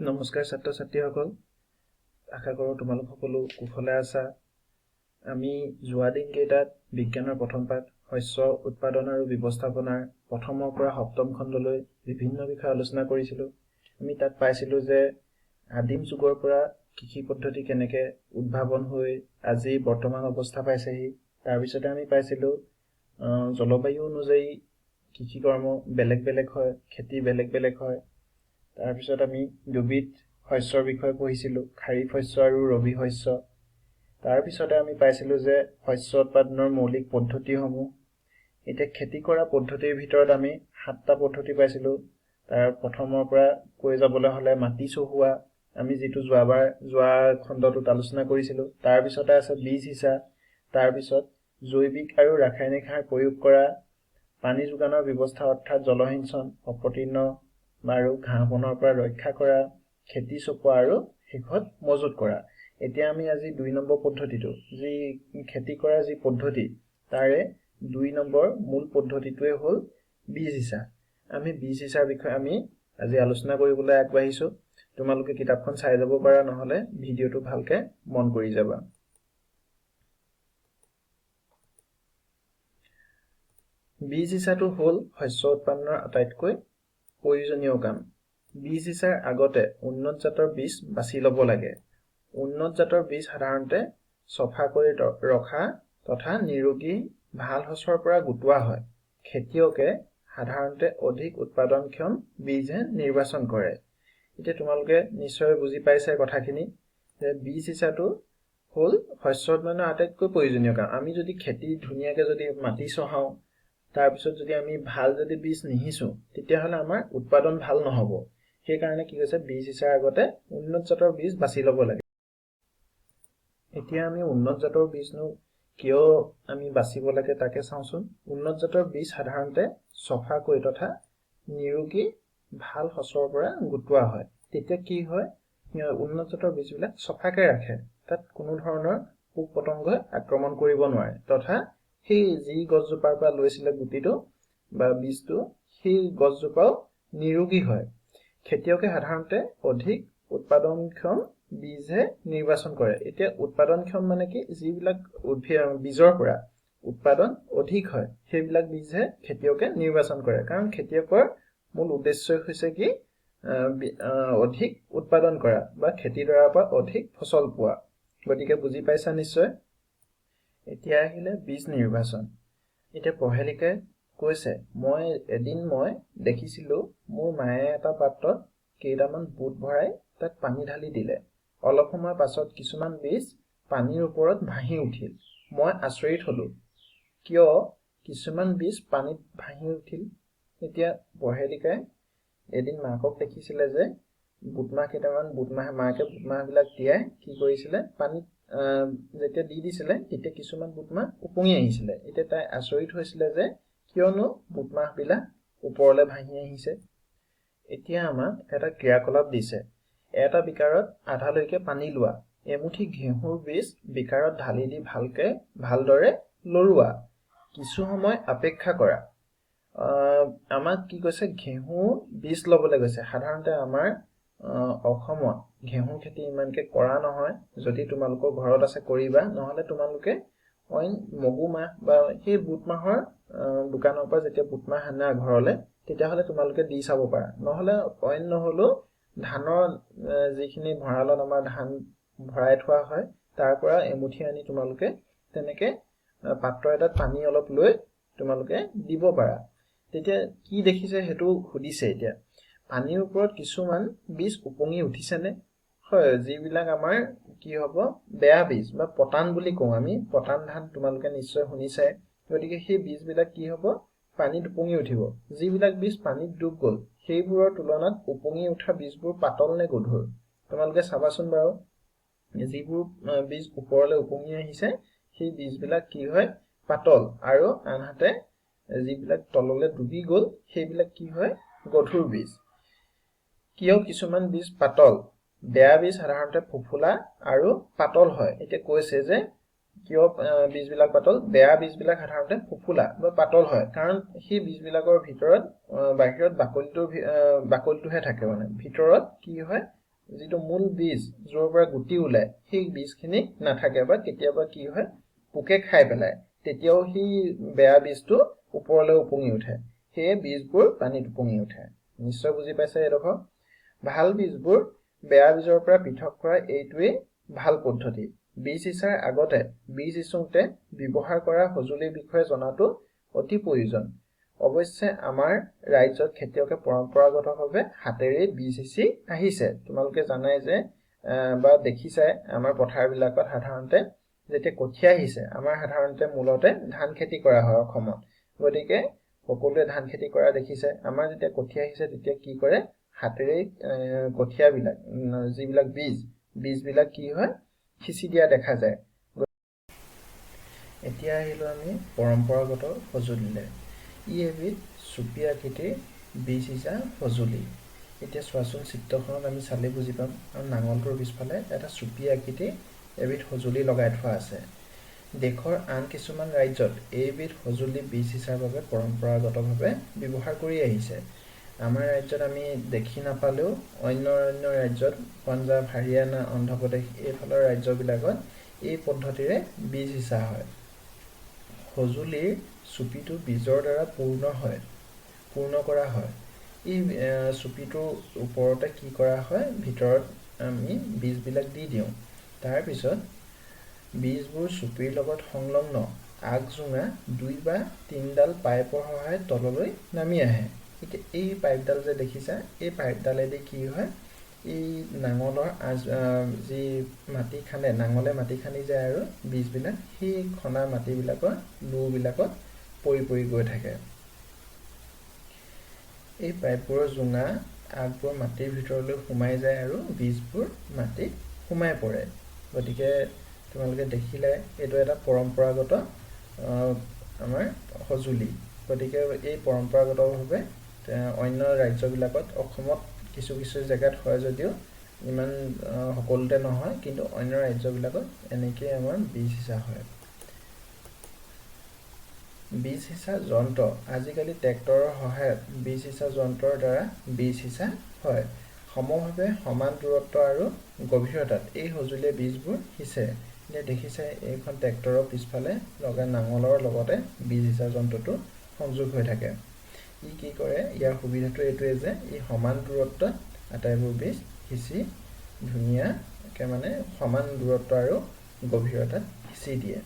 নমস্কাৰ ছাত্ৰ ছাত্ৰীসকল আশা কৰোঁ তোমালোক সকলো কুশলে আছা আমি যোৱা দিনকেইটাত বিজ্ঞানৰ প্ৰথম পাঠ শস্য উৎপাদন আৰু ব্যৱস্থাপনাৰ প্ৰথমৰ পৰা সপ্তম খণ্ডলৈ বিভিন্ন বিষয় আলোচনা কৰিছিলোঁ আমি তাত পাইছিলোঁ যে আদিম যুগৰ পৰা কৃষি পদ্ধতি কেনেকৈ উদ্ভাৱন হৈ আজি বৰ্তমান অৱস্থা পাইছেহি তাৰ পিছতে আমি পাইছিলোঁ জলবায়ু অনুযায়ী কৃষি কৰ্ম বেলেগ বেলেগ হয় খেতি বেলেগ বেলেগ হয় তাৰপিছত আমি দুবিধ শস্যৰ বিষয়ে পঢ়িছিলোঁ খাৰিফ শস্য আৰু ৰবি শস্য তাৰপিছতে আমি পাইছিলোঁ যে শস্য উৎপাদনৰ মৌলিক পদ্ধতিসমূহ এতিয়া খেতি কৰা পদ্ধতিৰ ভিতৰত আমি 7টা পদ্ধতি পাইছিলোঁ তাৰ প্ৰথমৰ পৰা কৈ যাবলৈ হ'লে মাটি চহোৱা আমি যিটো যোৱা খণ্ডটোত আলোচনা কৰিছিলোঁ তাৰপিছতে আছে বীজ সিঁচা তাৰপিছত জৈৱিক আৰু ৰাসায়নিক সাৰ প্ৰয়োগ কৰা পানী যোগানৰ ব্যৱস্থা অৰ্থাৎ জলসিঞ্চন অপতৃণ আৰু ঘাঁহ বনৰ পৰা ৰক্ষা কৰা খেতি চপোৱা আৰু শেষত মজুত কৰা এতিয়া আমি আজি 2 নম্বৰ পদ্ধতিটো যি খেতি কৰা যি পদ্ধতি তাৰে 2 নম্বৰ মূল পদ্ধতিটোৱে হ'ল বীজ সিঁচা আমি বীজ সিঁচাৰ বিষয়ে আমি আজি আলোচনা কৰিবলৈ আগবাঢ়িছো তোমালোকে কিতাপখন চাই যাব পাৰা নহলে ভিডিঅটো ভালকে মন কৰি যাবা বীজ সিঁচাটো হ'ল শস্য উৎপাদনৰ আটাইতকৈ প্ৰয়োজনীয় কাম বীজ সিঁচাৰ আগতে উন্নত জাতৰ বীজ বাছি ল'ব লাগে উন্নত জাতৰ বীজ সাধাৰণতে চফা কৰি ৰখা তথা নিৰোগী ভাল শস্যৰ পৰা গোটোৱা হয় খেতিয়কে সাধাৰণতে অধিক উৎপাদনক্ষম বীজহে নিৰ্বাচন কৰে এতিয়া তোমালোকে নিশ্চয় বুজি পাইছে কথাখিনি যে বীজ সিঁচাটো হ'ল শস্য উৎপাদনৰ আটাইতকৈ প্ৰয়োজনীয় কাম আমি যদি খেতি ধুনীয়াকৈ যদি মাটি চহাও তাৰপিছত যদি আমি ভাল যদি বীজ নিহিছো তেতিয়াহলে আমাৰ উৎপাদন ভাল নহব সেই কাৰণে কি কৈছে বীজ সিঁচাৰ আগতে উন্নত জাতৰ বীজ বাছি ল'ব লাগে এতিয়া আমি উন্নত জাতৰ বীজনো কিয় আমি বাছিব লাগে তাকে চাওঁচোন উন্নত জাতৰ বীজ সাধাৰণতে চফা কৰি তথা নিৰোগী ভাল শস্যৰ পৰা গোটোৱা হয় তেতিয়া কি হয় উন্নত জাতৰ বীজবিলাক চফাকৈ ৰাখে তাত কোনো ধৰণৰ পোক পতংগই আক্ৰমণ কৰিব নোৱাৰে তথা সেই যি গছজোপাৰ পৰা লৈছিলে গুটিটো বা বীজটো সেই গছজোপাও নিৰোগী হয় খেতিয়কে সাধাৰণতে অধিক উৎপাদনক্ষম বীজহে নিৰ্বাচন কৰে এতিয়া উৎপাদনক্ষম মানে কি যিবিলাক বীজৰ পৰা উৎপাদন অধিক হয় সেইবিলাক বীজহে খেতিয়কে নিৰ্বাচন কৰে কাৰণ খেতিয়কৰ মূল উদ্দেশ্য হৈছে কি অধিক উৎপাদন কৰা বা খেতিডৰাৰ পৰা অধিক ফচল পোৱা গতিকে বুজি পাইছা নিশ্চয় এতিয়া আহিলে বীজ নিৰ্বাচন এতিয়া পহেলিকে কৈছে এদিন মই দেখিছিলোঁ মোৰ মায়ে এটা পাত্ৰত কেইটামান বুট ভৰাই তাত পানী ঢালি দিলে অলপ সময় পাছত কিছুমান বীজ পানীৰ ওপৰত ভাহি উঠিল মই আচৰিত হলো কিয় কিছুমান বীজ পানীত ভাহি উঠিল এতিয়া পহেলিকে এদিন মাকক দেখিছিলে যে বুটমাহ কেইটামান মাকে বুটমাহবিলাক তিয়াই কি কৰিছিলে পানীত যেতিয়া দি দিছিলে তেতিয়া কিছুমান বুটমাহ উপঙি আহিছিলে এতিয়া তাই আচৰিত হৈছিলে যে কিয়নো বুটমাহবিলাক ওপৰলৈ ভাহি আহিছে এতিয়া আমাক এটা ক্ৰিয়াকলাপ দিছে এটা বিকাৰত আধালৈকে পানী লোৱা এমুঠি ঘেঁহুৰ বীজ বিকাৰত ঢালি দি ভালদৰে লৰোৱা কিছু সময় অপেক্ষা কৰা আমাক কি কৈছে ঘেঁহু বীজ ল'বলৈ কৈছে সাধাৰণতে আমাৰ অসমত ঘেঁহু খেতি ইমানকে কৰা নহয় যদি তোমালোকৰ ঘৰত আছে কৰিবা নহলে তোমালোকে অইন মগুমাহ বা সেই বুটমাহৰ দোকানৰ পৰা যেতিয়া বুটমাহ আনা ঘৰলৈ তেতিয়াহলে তোমালোকে দি চাব পাৰা নহলে অইন নহলেও ধানৰ যিখিনি ভঁৰালত আমাৰ ধান ভৰাই থোৱা হয় তাৰ পৰা এমুঠি আনি তোমালোকে তেনেকে পাত্ৰ এটাত পানী অলপ লৈ তোমালোকে দিব পাৰা তেতিয়া কি দেখিছে সেইটো সুধিছে এতিয়া পানীৰ ওপৰত কিছুমান বীজ উপঙি উঠিছেনে হয় যিবিলাক আমাৰ কি হ'ব বেয়া বীজ বা পতান বুলি কওঁ আমি পতান ধান তোমালোকে নিশ্চয় শুনিছাই গতিকে সেই বীজবিলাক কি হ'ব পানীত উপঙি উঠিব যিবিলাক বীজ পানীত ডুব গ'ল সেইবোৰৰ তুলনাত উপঙি উঠা বীজবোৰ পাতল নে গধুৰ তোমালোকে চাবাচোন বাৰু যিবোৰ বীজ ওপৰলৈ উপঙি আহিছে সেই বীজবিলাক কি হয় পাতল আৰু আনহাতে যিবিলাক তললৈ ডুবি গ'ল সেইবিলাক কি হয় গধুৰ বীজ কিয় কিছুমান বীজ পাতল বেয়া বীজ সাধাৰণতে ফুফুলা আৰু পাতল হয় এতিয়া কৈছে যে কিয় বীজবিলাক পাতল বেয়া বীজবিলাক সাধাৰণতে ফুফুলা বা পাতল হয় কাৰণ সেই বীজবিলাকৰ ভিতৰত বাহিৰত বাকলিটোহে থাকে মানে ভিতৰত কি হয় যিটো মূল বীজ য'ৰ পৰা গুটি ওলায় সেই বীজখিনি নাথাকে বা কেতিয়াবা কি হয় পোকে খাই পেলায় তেতিয়াও সেই বেয়া বীজটো ওপৰলৈ উপঙি উঠে সেয়ে বীজবোৰ পানীত উপঙি উঠে নিশ্চয় বুজি পাইছে এডোখৰ ভাল বীজবোৰ বেয়া বীজৰ পৰা পৃথক কৰা এইটোৱেই ভাল পদ্ধতি বীজ সিঁচাৰ আগতে বীজ সিঁচোতে ব্যৱহাৰ কৰা সঁজুলিৰ বিষয়ে জনাটো অতি প্ৰয়োজন অৱশ্যে আমাৰ ৰাজ্যত খেতিয়কে পৰম্পৰাগতভাৱে হাতেৰে বীজ সিঁচি আহিছে তোমালোকে জানাই যে বা দেখিছাই আমাৰ পথাৰবিলাকত সাধাৰণতে যেতিয়া কঠীয়া আহিছে আমাৰ সাধাৰণতে মূলতে ধান খেতি কৰা হয় অসমত গতিকে সকলোৱে ধান খেতি কৰা দেখিছে আমাৰ যেতিয়া কঠীয়া আহিছে তেতিয়া কি কৰে হাতেৰে কঠীয়াবিলাক যিবিলাক বীজবিলাক কি হয় সিঁচি দিয়া দেখা যায় এতিয়া আহিলো আমি পৰম্পৰাগত সঁজুলিলৈ ই এবিধ চুপি আকৃতিৰ বীজ সিঁচা সঁজুলি এতিয়া চোৱাচোন চিত্ৰখনত আমি চালে বুজি পাম আৰু নাঙলটোৰ পিছফালে এটা চুপি আকৃতিৰ এবিধ সঁজুলি লগাই থোৱা আছে দেশৰ আন কিছুমান ৰাজ্যত এইবিধ সঁজুলি বীজ সিঁচাৰ বাবে পৰম্পৰাগতভাৱে ব্যৱহাৰ কৰি আহিছে আমাৰ ৰাজ্যত আমি দেখি নাপালেও অন্য ৰাজ্যত পঞ্জাৱ হাৰিয়ানা অন্ধ্ৰপ্ৰদেশ এইফালৰ ৰাজ্যবিলাকত এই পদ্ধতিৰে বীজ সিঁচা হয় সঁজুলিৰ চুপিটো বীজৰ দ্বাৰা পূৰ্ণ কৰা হয় এই চুপিটোৰ ওপৰতে কি কৰা হয় ভিতৰত আমি বীজবিলাক দি দিওঁ তাৰপিছত বীজবোৰ চুপিৰ লগত সংলগ্ন আগজোঙা 2 বা 3ডাল পাইপৰ সহায়ত তললৈ নামি আহে এতিয়া এই পাইপডাল যে দেখিছা এই পাইপডালেদি কি হয় এই নাঙলৰ যি মাটি খানে নাঙলে মাটি খানি যায় আৰু বীজবিলাক সেই খনা মাটিবিলাকৰ লুবিলাকত পৰি গৈ থাকে এই পাইপবোৰৰ জোঙা আগবোৰ মাটিৰ ভিতৰলৈ সোমাই যায় আৰু বীজবোৰ মাটিত সোমাই পৰে গতিকে তোমালোকে দেখিলাই এইটো এটা পৰম্পৰাগত আমাৰ সঁজুলি গতিকে এই পৰম্পৰাগতভাৱে অন্য ৰাজ্যবিলাকত অসমত কিছু জেগাত হয় যদিও ইমান সকলোতে নহয় কিন্তু অন্য ৰাজ্যবিলাকত এনেকৈ আমাৰ বীজ সিঁচা হয় বীজ সিঁচা যন্ত্ৰ আজিকালি ট্ৰেক্টৰৰ সহায়ত বীজ সিঁচা যন্ত্ৰৰ দ্বাৰা বীজ সিঁচা হয় সমভাৱে সমান দূৰত্ব আৰু গভীৰতাত এই সঁজুলিয়ে বীজবোৰ সিঁচে এতিয়া দেখিছে এইখন ট্ৰেক্টৰৰ পিছফালে লগা নাঙলৰ লগতে বীজ সিঁচা যন্ত্ৰটো সংযোগ হৈ থাকে ই কি কৰে ইয়াৰ সুবিধাটো এইটোৱে যে ই সমান দূৰত্বত আটাইবোৰ বীজ সিঁচি ধুনীয়াকৈ মানে সমান দূৰত্ব আৰু গভীৰতাত সিঁচি দিয়ে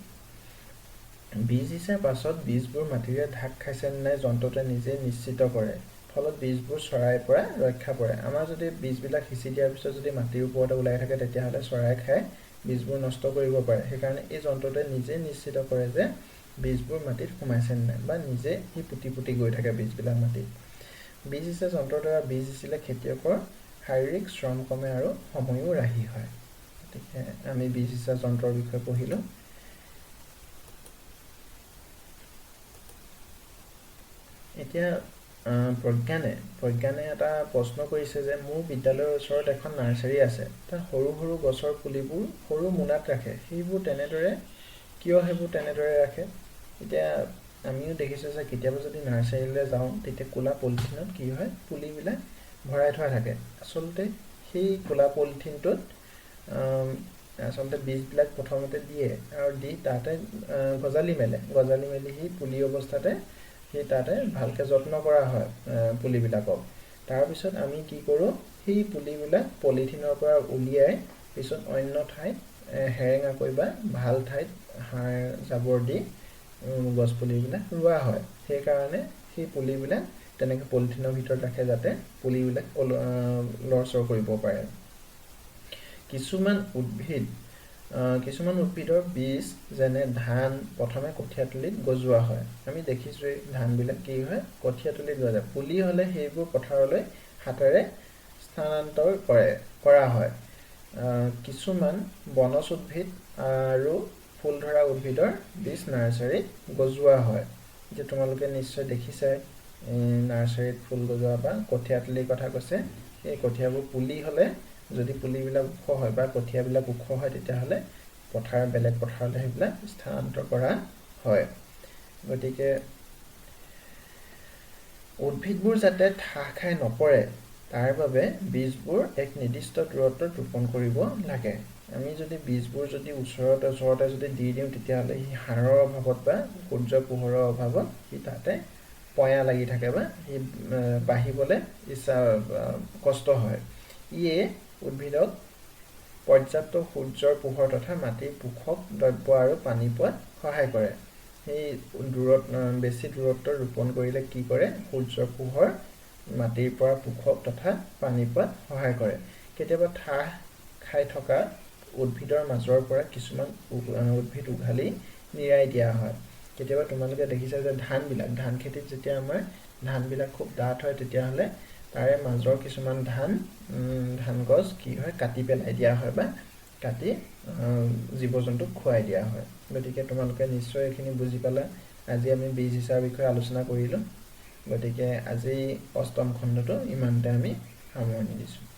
বীজ সিঁচাৰ পাছত বীজবোৰ মাটিৰে ঢাক খাইছে নাই যন্ত্ৰটোৱে নিজে নিশ্চিত কৰে ফলত বীজবোৰ চৰাইৰ পৰা ৰক্ষা পৰে আমাৰ যদি বীজবিলাক সিঁচি দিয়াৰ পিছত যদি মাটিৰ ওপৰতে ওলাই থাকে তেতিয়াহ'লে চৰাই খাই বীজবোৰ নষ্ট কৰিব পাৰে সেইকাৰণে এই যন্ত্ৰটোৱে নিজে নিশ্চিত কৰে যে বীজবোৰ মাটিত সোমাইছে নাই বা নিজে সি পুতি গৈ থাকে বীজবিলাক মাটিত বীজ সিঁচা যন্ত্ৰৰ দ্বাৰা বীজ সিঁচিলে খেতিয়কৰ শাৰীৰিক শ্ৰম কমে আৰু সময়ো ৰাহি হয় গতিকে আমি বীজ সিঁচা যন্ত্ৰৰ বিষয়ে পঢ়িলোঁ এতিয়া প্ৰজ্ঞানে এটা প্ৰশ্ন কৰিছে যে মোৰ বিদ্যালয়ৰ ওচৰত এখন নাৰ্চাৰী আছে তাত সৰু গছৰ পুলিবোৰ সৰু মোনাত ৰাখে সেইবোৰ তেনেদৰে ৰাখে এতিয়া আমিও দেখিছোঁ যে কেতিয়াবা যদি নাৰ্চাৰীলৈ যাওঁ তেতিয়া ক'লা পলিথিনত কি হয় পুলিবিলাক ভৰাই থোৱা থাকে আচলতে সেই ক'লা পলিথিনটোত আচলতে বীজবিলাক প্ৰথমতে দিয়ে আৰু দি তাতে গজালি মেলি সেই পুলি অৱস্থাতে সেই তাতে ভালকৈ যত্ন কৰা হয় পুলিবিলাকক তাৰপিছত আমি কি কৰোঁ সেই পুলিবিলাক পলিথিনৰ পৰা উলিয়াই পিছত অন্য ঠাইত হেৰেঙাকৈ বা ভাল ঠাইত সাৰ জাবৰ দি গছ পুলিবিলাক ৰোৱা হয় সেইকাৰণে সেই পুলিবিলাক তেনেকৈ পলিথিনৰ ভিতৰত ৰাখে যাতে পুলিবিলাক লৰচৰ কৰিব পাৰে কিছুমান উদ্ভিদৰ বীজ যেনে ধান প্ৰথমে কঠীয়াতলিত গজোৱা হয় আমি দেখিছোঁ ধানবিলাক কি হয় কঠীয়াতলিত গজে পুলি হ'লে সেইবোৰ পথাৰলৈ হাতেৰে স্থানান্তৰ কৰা হয় কিছুমান বনজ উদ্ভিদ আৰু ফুল ধৰা উদ্ভিদৰ বীজ নাৰ্চাৰীত গজোৱা হয় যে তোমালোকে নিশ্চয় দেখিছাই নাৰ্চাৰীত ফুল গজোৱা বা কঠীয়াতলিৰ কথা কৈছে এই কঠীয়াবোৰ পুলি হ'লে যদি পুলিবিলাক ওখ হয় বা কঠীয়াবিলাক ওখ হয় তেতিয়াহ'লে বেলেগ পথাৰলৈ সেইবিলাক স্থানান্তৰ কৰা হয় গতিকে উদ্ভিদবোৰ যাতে ঠাহ খাই নপৰে তাৰ বাবে বীজবোৰ এক নিৰ্দিষ্ট দূৰত্বত ৰোপণ কৰিব লাগে আমি যদি বীজবোৰ যদি ওচৰতে যদি দি দিওঁ তেতিয়াহ'লে ই সাৰৰ অভাৱত বা সূৰ্যৰ পোহৰৰ অভাৱত ই তাতে পয়া লাগি থাকে বা ই বাঢ়িবলৈ কষ্ট হয় ইয়ে উদ্ভিদক পৰ্যাপ্ত সূৰ্যৰ পোহৰ তথা মাটিৰ পোষক দ্ৰব্য আৰু পানী পোৱাত সহায় কৰে এই বেছি দূৰত্বত ৰোপণ কৰিলে কি কৰে সূৰ্যৰ পোহৰ মাটিৰ পৰা পোষক তথা পানী পোৱাত সহায় কৰে কেতিয়াবা ঠাহ খাই থকা উদ্ভিদৰ মাজৰ পৰা কিছুমান উদ্ভিদ উঘালি নিৰাই দিয়া হয় কেতিয়াবা তোমালোকে দেখিছা যে ধান খেতিত যেতিয়া আমাৰ ধানবিলাক খুব ডাঠ হয় তেতিয়াহ'লে তাৰে মাজৰ কিছুমান ধান গছ কি হয় কাটি পেলাই দিয়া হয় বা কাটি জীৱ-জন্তুক খুৱাই দিয়া হয় গতিকে তোমালোকে নিশ্চয় এইখিনি বুজি পালা আজি আমি বীজ সিঁচাৰ বিষয়ে আলোচনা কৰিলোঁ গতিকে আজি অষ্টম খণ্ডটো ইমানতে আমি সামৰণি দিছোঁ